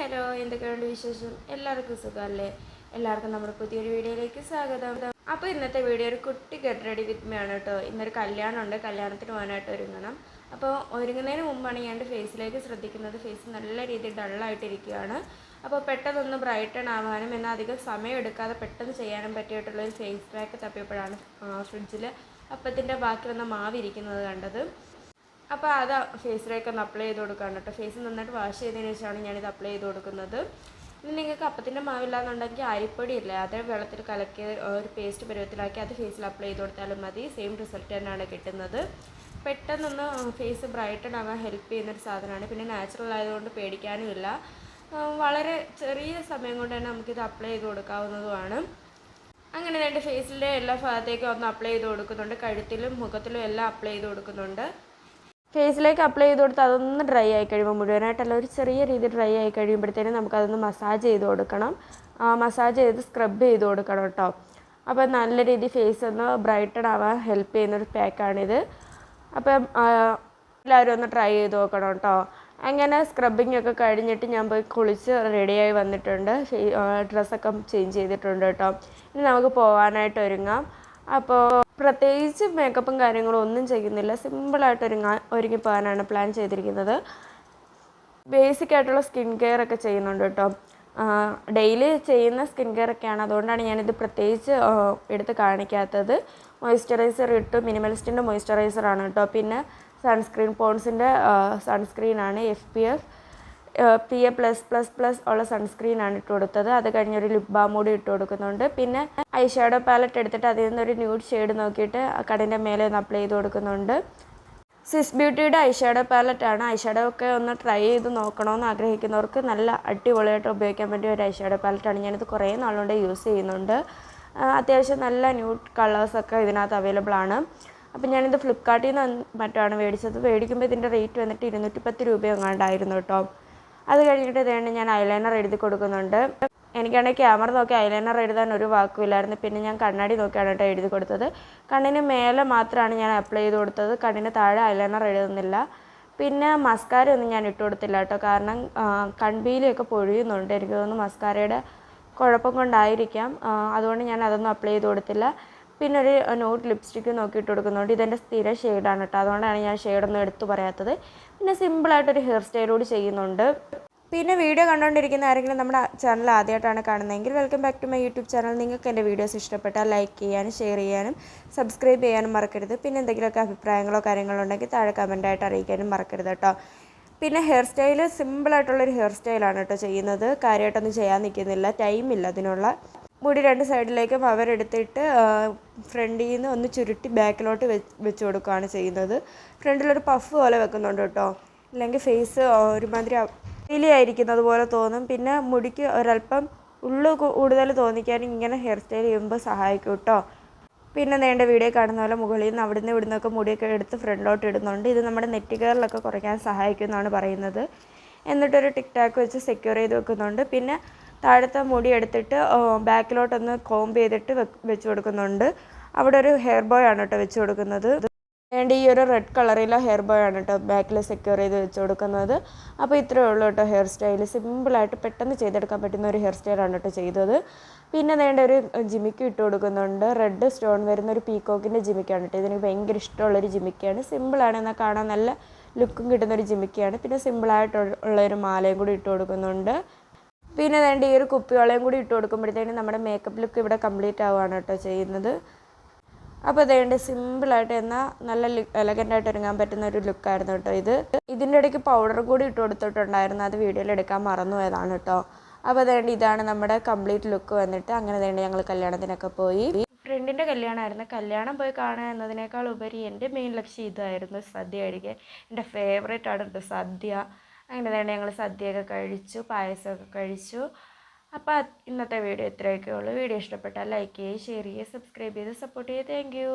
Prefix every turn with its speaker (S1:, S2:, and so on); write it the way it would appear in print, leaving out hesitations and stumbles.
S1: Hello, എന്തൊക്കെയുണ്ട് വിശേഷം? എല്ലാവർക്കും സുഖമല്ലേ? എല്ലാവർക്കും നമ്മുടെ പുതിയൊരു വീഡിയോയിലേക്ക് സ്വാഗതം. അപ്പോൾ ഇന്നത്തെ വീഡിയോ ഒരു കുട്ടി ഗെറ്റ് റെഡി വിത്ത് മീ ആണ് കേട്ടോ. ഇന്നൊരു കല്യാണമുണ്ട്, കല്യാണത്തിന് പോകാനായിട്ട് ഒരുങ്ങണം. അപ്പോൾ ഒരുങ്ങുന്നതിന് മുമ്പാണ് ഞാൻ ഫേസിലേക്ക് ശ്രദ്ധിക്കുന്നത്. ഫേസ് നല്ല രീതിയിൽ ഡള്ളായിട്ടിരിക്കുകയാണ്. അപ്പോൾ പെട്ടെന്നൊന്ന് ബ്രൈറ്റൺ ആവാനും എന്നാൽ അധികം സമയം എടുക്കാതെ പെട്ടെന്ന് ചെയ്യാനും പറ്റിയിട്ടുള്ളൊരു ഫേസ് പാക്ക് തപ്പിയപ്പോഴാണ് ഫ്രിഡ്ജിൽ അപ്പത്തിൻ്റെ ബാക്കി വന്ന മാവിരിക്കുന്നത് കണ്ടത്. അപ്പോൾ അത് ഫേസിലേക്ക് ഒന്ന് അപ്ലൈ ചെയ്ത് കൊടുക്കുകയാണ് കേട്ടോ. ഫേസ് നന്നായിട്ട് വാഷ് ചെയ്തതിന് ശേഷമാണ് ഞാനിത് അപ്ലൈ ചെയ്ത് കൊടുക്കുന്നത്. ഇനി നിങ്ങൾക്ക് അപ്പത്തിൻ്റെ മാവില്ലാന്നുണ്ടെങ്കിൽ അരിപ്പൊടി ഇല്ലേ, അത് വെള്ളത്തിൽ കലക്കി ഒരു പേസ്റ്റ് പരുവത്തിലാക്കി അത് ഫേസിൽ അപ്ലൈ ചെയ്ത് കൊടുത്താലും മതി. സെയിം റിസൾട്ട് തന്നെയാണ് കിട്ടുന്നത്. പെട്ടെന്നൊന്ന് ഫേസ് ബ്രൈറ്റൺ ആകാൻ ഹെൽപ്പ് ചെയ്യുന്നൊരു സാധനമാണ്. പിന്നെ നാച്ചുറൽ ആയതുകൊണ്ട് പേടിക്കാനുമില്ല. വളരെ ചെറിയ സമയം കൊണ്ട് തന്നെ നമുക്കിത് അപ്ലൈ ചെയ്ത് കൊടുക്കാവുന്നതുമാണ്. അങ്ങനെ എൻ്റെ ഫേസിൻ്റെ എല്ലാ ഭാഗത്തേക്കും ഒന്ന് അപ്ലൈ ചെയ്ത് കൊടുക്കുന്നുണ്ട്. കഴുത്തിലും മുഖത്തിലും എല്ലാം അപ്ലൈ ചെയ്ത് കൊടുക്കുന്നുണ്ട്. ഫേസിലേക്ക് അപ്ലൈ ചെയ്ത് കൊടുത്ത് അതൊന്ന് ഡ്രൈ ആയി കഴിയുമ്പോൾ, മുഴുവനായിട്ടല്ല ഒരു ചെറിയ രീതിയിൽ ഡ്രൈ ആയി കഴിയുമ്പോഴത്തേനും നമുക്കതൊന്ന് മസാജ് ചെയ്ത് കൊടുക്കണം. മസാജ് ചെയ്ത് സ്ക്രബ് ചെയ്ത് കൊടുക്കണം കേട്ടോ. അപ്പോൾ നല്ല രീതിയിൽ ഫേസ് ഒന്ന് ബ്രൈറ്റൺ ആവാൻ ഹെൽപ്പ് ചെയ്യുന്നൊരു പാക്കാണിത്. അപ്പം എല്ലാവരും ഒന്ന് ട്രൈ ചെയ്ത് നോക്കണം കേട്ടോ. അങ്ങനെ സ്ക്രബിങ് ഒക്കെ കഴിഞ്ഞിട്ട് ഞാൻ പോയി കുളിച്ച് റെഡിയായി വന്നിട്ടുണ്ട്. ഡ്രസ്സൊക്കെ ചേഞ്ച് ചെയ്തിട്ടുണ്ട് കേട്ടോ. ഇനി നമുക്ക് പോകാനായിട്ട് ഒരുങ്ങാം. അപ്പോൾ പ്രത്യേകിച്ച് മേക്കപ്പും കാര്യങ്ങളും ഒന്നും ചെയ്യുന്നില്ല. സിമ്പിളായിട്ട് ഒരുങ്ങി പോകാനാണ് പ്ലാൻ ചെയ്തിരിക്കുന്നത്. ബേസിക് ആയിട്ടുള്ള സ്കിൻ കെയർ ഒക്കെ ചെയ്യുന്നുണ്ട് കേട്ടോ. ഡെയിലി ചെയ്യുന്ന സ്കിൻ കെയർ ഒക്കെയാണ്. അതുകൊണ്ടാണ് ഞാനിത് പ്രത്യേകിച്ച് എടുത്ത് കാണിക്കാത്തത്. മോയ്സ്ചറൈസർ ഇട്ടു. മിനിമലിസ്റ്റിൻ്റെ മോയ്സ്ചറൈസറാണ് കേട്ടോ. പിന്നെ സൺസ്ക്രീൻ, പോൺസിൻ്റെ സൺസ്ക്രീനാണ്. PA+++ ഉള്ള സൺസ്ക്രീനാണ് ഇട്ട് കൊടുത്തത്. അത് കഴിഞ്ഞൊരു ലിപ് ബാം കൂടി ഇട്ട് കൊടുക്കുന്നുണ്ട്. പിന്നെ ഐ ഷാഡോ പാലറ്റ് എടുത്തിട്ട് അതിൽ നിന്നൊരു ന്യൂഡ് ഷെയ്ഡ് നോക്കിയിട്ട് കണ്ണിൻ്റെ മേലെ ഒന്ന് അപ്ലൈ ചെയ്ത് കൊടുക്കുന്നുണ്ട്. സ്വിസ് ബ്യൂട്ടിയുടെ ഐ ഷാഡോ പാലറ്റാണ്. ഐ ഷാഡോ ഒക്കെ ഒന്ന് ട്രൈ ചെയ്ത് നോക്കണമെന്ന് ആഗ്രഹിക്കുന്നവർക്ക് നല്ല അടിപൊളിയായിട്ട് ഉപയോഗിക്കാൻ പറ്റിയ ഒരു ഐ ഷാഡോ പാലറ്റാണ്. ഞാനിത് കുറേ നാളുകൊണ്ട് യൂസ് ചെയ്യുന്നുണ്ട്. അത്യാവശ്യം നല്ല ന്യൂഡ് കളേഴ്സൊക്കെ ഇതിനകത്ത് അവൈലബിൾ ആണ്. അപ്പം ഞാനിത് ഫ്ലിപ്കാർട്ടിൽ നിന്ന് മറ്റാണ് മേടിച്ചത്. മേടിക്കുമ്പോൾ ഇതിൻ്റെ റേറ്റ് വന്നിട്ട് 210 രൂപ എങ്ങാണ്ടായിരുന്നു കേട്ടോ. അത് കഴിഞ്ഞിട്ട് ഇതേണ്ട ഞാൻ ഐലൈനർ എഴുതി കൊടുക്കുന്നുണ്ട്. എനിക്കാണെങ്കിൽ ക്യാമറ നോക്കി ഐലൈനർ എഴുതാൻ ഒരു വാക്കുമില്ലായിരുന്നു. പിന്നെ ഞാൻ കണ്ണാടി നോക്കിയാണ് കേട്ടോ എഴുതി കൊടുത്തത്. കണ്ണിന് മേലെ മാത്രമാണ് ഞാൻ അപ്ലൈ ചെയ്ത് കൊടുത്തത്. കണ്ണിന് താഴെ ഐലൈനർ എഴുതുന്നില്ല. പിന്നെ മസ്കാര ഒന്നും ഞാൻ ഇട്ട് കൊടുത്തില്ല കേട്ടോ. കാരണം കൺപീലിയൊക്കെ പൊഴിയുന്നുണ്ട്. എനിക്ക് തോന്നുന്നു മസ്കാരയുടെ കുഴപ്പം കൊണ്ടായിരിക്കാം. അതുകൊണ്ട് ഞാൻ അതൊന്നും അപ്ലൈ ചെയ്ത് കൊടുത്തില്ല. പിന്നെ ഒരു ന്യൂഡ് ലിപ്സ്റ്റിക്ക് നോക്കിയിട്ട് കൊടുക്കുന്നുണ്ട്. ഇതെൻ്റെ സ്ഥിര ഷെയ്ഡാണ് കേട്ടോ. അതുകൊണ്ടാണ് ഞാൻ ഷെയ്ഡൊന്നും എടുത്തു പറയാത്തത്. പിന്നെ സിമ്പിളായിട്ടൊരു ഹെയർ സ്റ്റൈൽ കൂടി ചെയ്യുന്നുണ്ട്. പിന്നെ വീഡിയോ കണ്ടുകൊണ്ടിരിക്കുന്ന ആരെങ്കിലും നമ്മുടെ ചാനൽ ആദ്യമായിട്ടാണ് കാണുന്നതെങ്കിൽ welcome back to my YouTube channel. നിങ്ങൾക്ക് എൻ്റെ വീഡിയോസ് ഇഷ്ടപ്പെട്ടാൽ ലൈക്ക് ചെയ്യാനും ഷെയർ ചെയ്യാനും സബ്സ്ക്രൈബ് ചെയ്യാനും മറക്കരുത്. പിന്നെ എന്തെങ്കിലുമൊക്കെ അഭിപ്രായങ്ങളോ കാര്യങ്ങളോ ഉണ്ടെങ്കിൽ താഴെ കമൻറ്റായിട്ട് അറിയിക്കാനും മറക്കരുത് കേട്ടോ. പിന്നെ ഹെയർ സ്റ്റൈല് സിമ്പിളായിട്ടുള്ളൊരു ഹെയർ സ്റ്റൈലാണ് കേട്ടോ ചെയ്യുന്നത്. കാര്യമായിട്ടൊന്നും ചെയ്യാൻ നിൽക്കുന്നില്ല, ടൈമില്ല അതിനുള്ള. മുടി രണ്ട് സൈഡിലേക്കും അവരെടുത്തിട്ട് ഫ്രണ്ടിൽ നിന്ന് ഒന്ന് ചുരുട്ടി ബാക്കിലോട്ട് വെച്ച് കൊടുക്കുകയാണ് ചെയ്യുന്നത്. ഫ്രണ്ടിലൊരു പഫ് പോലെ വെക്കുന്നുണ്ട് കേട്ടോ. ഇല്ലെങ്കിൽ ഫേസ് ഒരുമാതിരി ഫീലി ആയിരിക്കുന്നത് പോലെ തോന്നും. പിന്നെ മുടിക്ക് ഒരല്പം ഉള്ളു കൂടുതൽ തോന്നിക്കാനും ഇങ്ങനെ ഹെയർ സ്റ്റൈൽ ചെയ്യുമ്പോൾ സഹായിക്കും കേട്ടോ. പിന്നെ നീണ്ട വീഡിയോ കാണുന്ന പോലെ മുകളിൽ നിന്ന് അവിടുന്ന് ഇവിടുന്നൊക്കെ മുടിയൊക്കെ എടുത്ത് ഫ്രണ്ടിലോട്ട് ഇടുന്നുണ്ട്. ഇത് നമ്മുടെ നെറ്റ് കെയറിലൊക്കെ കുറയ്ക്കാൻ സഹായിക്കും എന്നാണ് പറയുന്നത്. എന്നിട്ടൊരു ടിക് ടാക്ക് വെച്ച് സെക്യൂർ ചെയ്ത് വെക്കുന്നുണ്ട്. പിന്നെ താഴത്തെ മുടി എടുത്തിട്ട് ബാക്കിലോട്ടൊന്ന് കോംബ് ചെയ്തിട്ട് വെച്ച് കൊടുക്കുന്നുണ്ട്. അവിടെ ഒരു ഹെയർ ബോയ് ആണ് കേട്ടോ വെച്ച് കൊടുക്കുന്നത്. വേണ്ടി ഈ ഒരു റെഡ് കളറിലെ ഹെയർ ബോയ് ആണ് കേട്ടോ ബാക്കിൽ സെക്യൂർ ചെയ്ത് വെച്ച് കൊടുക്കുന്നത്. അപ്പോൾ ഇത്രയേ ഉള്ളൂ കേട്ടോ ഹെയർ സ്റ്റൈൽ. സിമ്പിളായിട്ട് പെട്ടെന്ന് ചെയ്തെടുക്കാൻ പറ്റുന്ന ഒരു ഹെയർ സ്റ്റൈലാണ് കേട്ടോ ചെയ്തത്. പിന്നെ വേണ്ട ഒരു ജിമിക്ക് ഇട്ട് കൊടുക്കുന്നുണ്ട്. റെഡ് സ്റ്റോൺ വരുന്ന ഒരു പീക്കോക്കിൻ്റെ ജിമിക്കാണ് കേട്ടോ. ഇതിന് ഭയങ്കര ഇഷ്ടമുള്ളൊരു ജിമിക്കാണ്. സിമ്പിളാണ്, എന്നാൽ കാണാൻ നല്ല ലുക്കും കിട്ടുന്നൊരു ജിമിക്കാണ്. പിന്നെ സിമ്പിളായിട്ടുള്ളൊരു മാലയും കൂടി ഇട്ട് കൊടുക്കുന്നുണ്ട്. പിന്നെ വേണ്ട ഈ ഒരു കുപ്പിവളയും കൂടി ഇട്ട് കൊടുക്കുമ്പോഴത്തേനും നമ്മുടെ മേക്കപ്പ് ലുക്ക് ഇവിടെ കംപ്ലീറ്റ് ആവുകയാണ് കേട്ടോ ചെയ്യുന്നത്. അപ്പോൾ അതേണ്ട സിമ്പിളായിട്ട് എന്നാൽ നല്ല എലഗൻ്റായിട്ട് ഒരുങ്ങാൻ പറ്റുന്ന ഒരു ലുക്കായിരുന്നു കേട്ടോ ഇത്. ഇതിൻ്റെ ഇടയ്ക്ക് പൗഡർ കൂടി ഇട്ട് കൊടുത്തിട്ടുണ്ടായിരുന്നു. അത് വീഡിയോയിൽ എടുക്കാൻ മറന്നു പോയതാണ് കേട്ടോ. അപ്പോൾ അതേണ്ട ഇതാണ് നമ്മുടെ കംപ്ലീറ്റ് ലുക്ക് വന്നിട്ട്. അങ്ങനെ വേണ്ട ഞങ്ങൾ കല്യാണത്തിനൊക്കെ പോയി. ഫ്രണ്ടിൻ്റെ കല്യാണമായിരുന്നു. കല്യാണം പോയി കാണുക എന്നതിനേക്കാൾ ഉപരി എൻ്റെ മെയിൻ ലക്ഷ്യം ഇതായിരുന്നു, സദ്യ കഴിക്കാൻ. എൻ്റെ ഫേവറേറ്റ് ആണ് കേട്ടോ സദ്യ. അങ്ങനെ വേണ്ട ഞങ്ങൾ സദ്യയൊക്കെ കഴിച്ചു, പായസമൊക്കെ കഴിച്ചു. അപ്പോൾ ഇന്നത്തെ വീഡിയോ ഇത്രയൊക്കെ ഉള്ളൂ. വീഡിയോ ഇഷ്ടപ്പെട്ടാൽ ലൈക്ക് ചെയ്യുക, ഷെയർ ചെയ്യുക, സബ്സ്ക്രൈബ് ചെയ്ത് സപ്പോർട്ട് ചെയ്യുക. Thank you.